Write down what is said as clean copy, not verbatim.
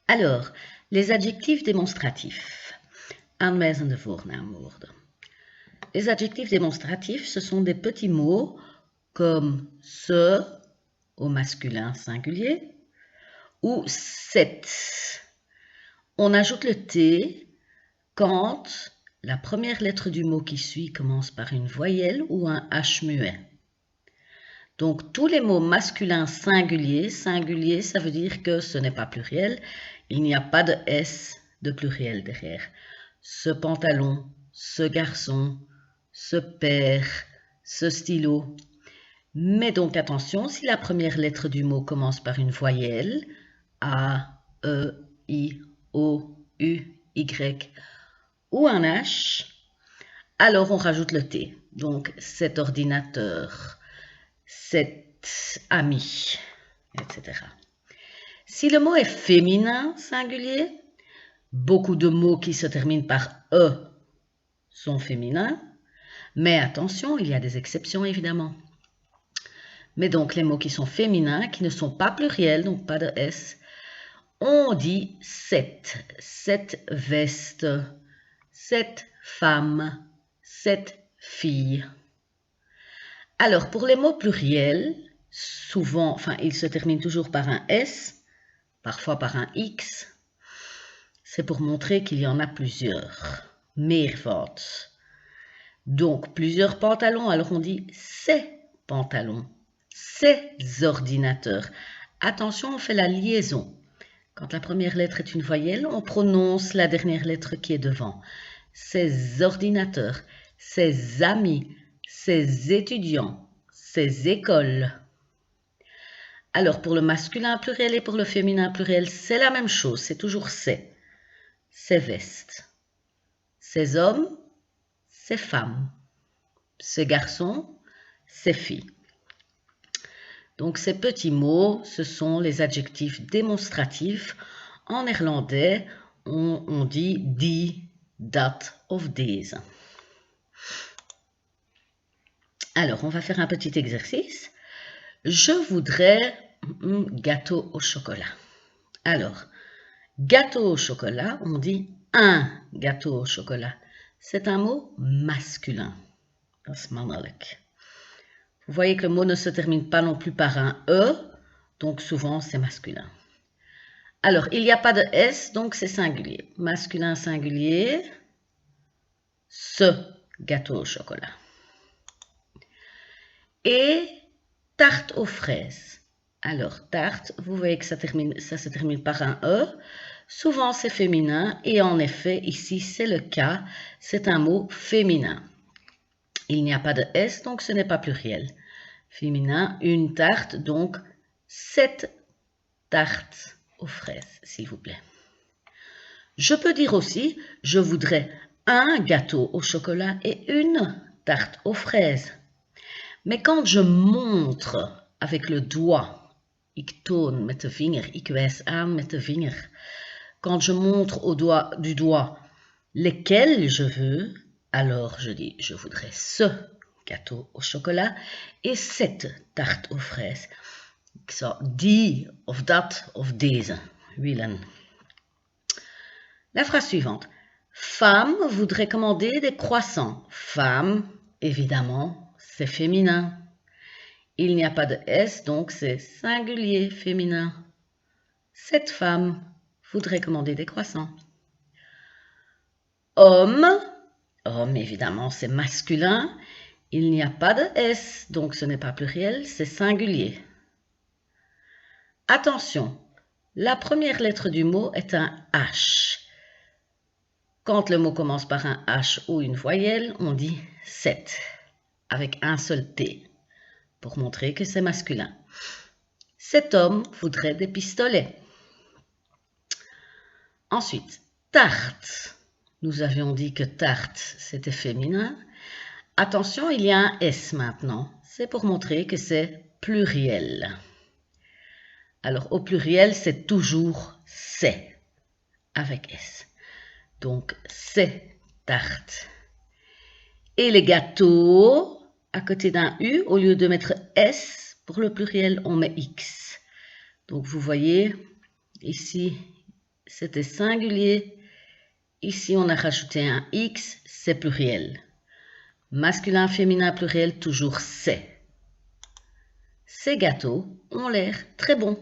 Alors, les adjectifs démonstratifs. Aanwijzende voornaamwoorden. Les adjectifs démonstratifs, ce sont des petits mots comme ce au masculin singulier ou cette. On ajoute le T quand la première lettre du mot qui suit commence par une voyelle ou un H muet. Donc, tous les mots masculins singuliers, singulier, ça veut dire que ce n'est pas pluriel, il n'y a pas de S de pluriel derrière. Ce pantalon, ce garçon, ce père, ce stylo. Mais donc attention, si la première lettre du mot commence par une voyelle, A, E, I, O, U, Y, ou un H, alors on rajoute le T. Donc, cet ordinateur, cet ami, etc. Si le mot est féminin singulier, beaucoup de mots qui se terminent par E sont féminins, mais attention, il y a des exceptions évidemment. Mais donc les mots qui sont féminins, qui ne sont pas pluriels, donc pas de S, on dit cette veste, cette femme, cette fille. Alors pour les mots pluriels, souvent, ils se terminent toujours par un S, parfois par un X. C'est pour montrer qu'il y en a plusieurs. Meervoud. Donc plusieurs pantalons, alors on dit ces pantalons, ces ordinateurs. Attention, on fait la liaison. Quand la première lettre est une voyelle, on prononce la dernière lettre qui est devant. Ces ordinateurs, ces amis, ces étudiants, ces écoles. Alors pour le masculin pluriel et pour le féminin pluriel, c'est la même chose, c'est toujours ces. Ces vestes. Ces hommes, ces femmes. Ces garçons, ces filles. Donc ces petits mots, ce sont les adjectifs démonstratifs. En néerlandais, on dit die, dat of deze. Alors, on va faire un petit exercice. Je voudrais un gâteau au chocolat. Alors, gâteau au chocolat, on dit un gâteau au chocolat. C'est un mot masculin. Dat is mannelijk. Vous voyez que le mot ne se termine pas non plus par un E, donc souvent c'est masculin. Alors, il n'y a pas de S, donc c'est singulier. Masculin singulier, ce gâteau au chocolat. Et tarte aux fraises. Alors, tarte, vous voyez que ça se termine par un E. Souvent c'est féminin et en effet, ici c'est le cas, c'est un mot féminin. Il n'y a pas de S, donc ce n'est pas pluriel. Féminin, une tarte, donc cette tarte aux fraises, s'il vous plaît. Je peux dire aussi, je voudrais un gâteau au chocolat et une tarte aux fraises. Mais quand je montre avec le doigt, ik toon met de vinger, ik wijs aan met de vinger. Quand je montre du doigt lesquels je veux, alors je dis, je voudrais ce gâteau au chocolat et cette tarte aux fraises. Ik zou die of dat of deze willen. La phrase suivante. Femme voudrait commander des croissants. Femme, évidemment, c'est féminin. Il n'y a pas de S, donc c'est singulier féminin. Cette femme voudrait commander des croissants. Homme, homme évidemment c'est masculin. Il n'y a pas de S, donc ce n'est pas pluriel, c'est singulier. Attention, la première lettre du mot est un H. Quand le mot commence par un H ou une voyelle, on dit cette, avec un seul T, pour montrer que c'est masculin. Cet homme voudrait des pistolets. Ensuite, tarte. Nous avions dit que tarte, c'était féminin. Attention, il y a un S maintenant. C'est pour montrer que c'est pluriel. Alors, au pluriel, c'est toujours c'est, avec S. Donc, c'est tarte. Et les gâteaux, à côté d'un U, au lieu de mettre S, pour le pluriel, on met X. Donc, vous voyez, ici, c'était singulier. Ici, on a rajouté un X, c'est pluriel. Masculin, féminin, pluriel, toujours c'est. Ces gâteaux ont l'air très bons.